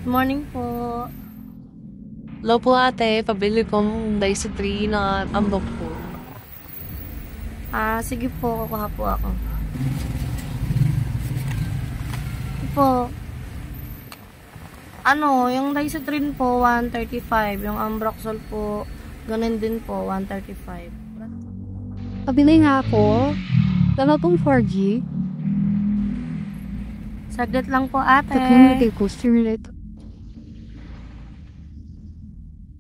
Morning po. Hello po ate, pabili kong Daiso 3 na ambok po. Sige po, kukuha po ako. Ito po. Yung Dysotrin po, 135. Yung Ambroxol po, ganun din po, 135. Pabili nga ako. Dalawa pong 4G. Saglit lang po, ate. Community ko, stimulate.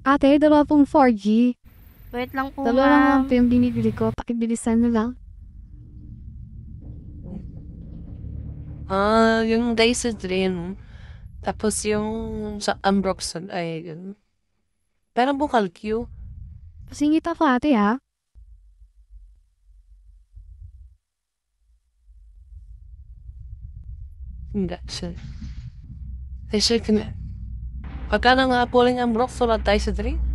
Ate, dalawa pong 4G. Wait lang po, Dalawa lang ma'am. ang yung binibili ko. Pakibilisan na lang. Yung Daiso 3, no? Tapos yung sa Ambroxol ay parang bukal Q. Pasingit ako ate ha. Hindi siya. Daiso ka na. Pagkano nga po lang Ambroxol at Daiso 3?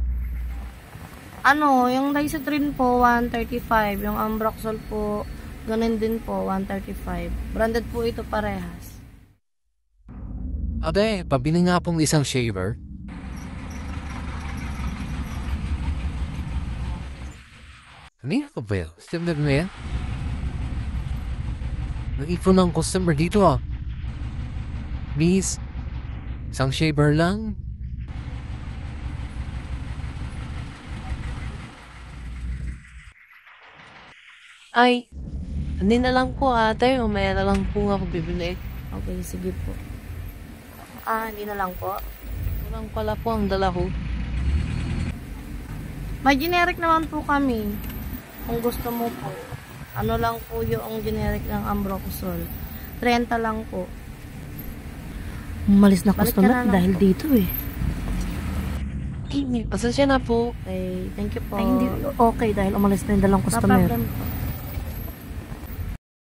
Yung Dysotrin po, 135. Yung Ambroxol po, ganun din po, 135. Branded po ito parehas. Ate, pabili nga pong isang shaver. Kanina ka ba yun? Stimulate mo yan? Nag-ipon ng customer dito ah. Please, isang shaver lang. Ay, hindi na lang po ate, umaya na lang po ako bibili. Okay, sige po. Hindi na lang po. Walang pala po ang dala ko. May generic naman po kami. Kung gusto mo po. Ano lang po yung generic ng Ambroxol. 30 lang po. Umalis na Balik ka customer na lang dahil po. dito eh. Pasensya na po. Okay, thank you po. Ay, hindi okay dahil umalis na yung dalang No customer. problem po.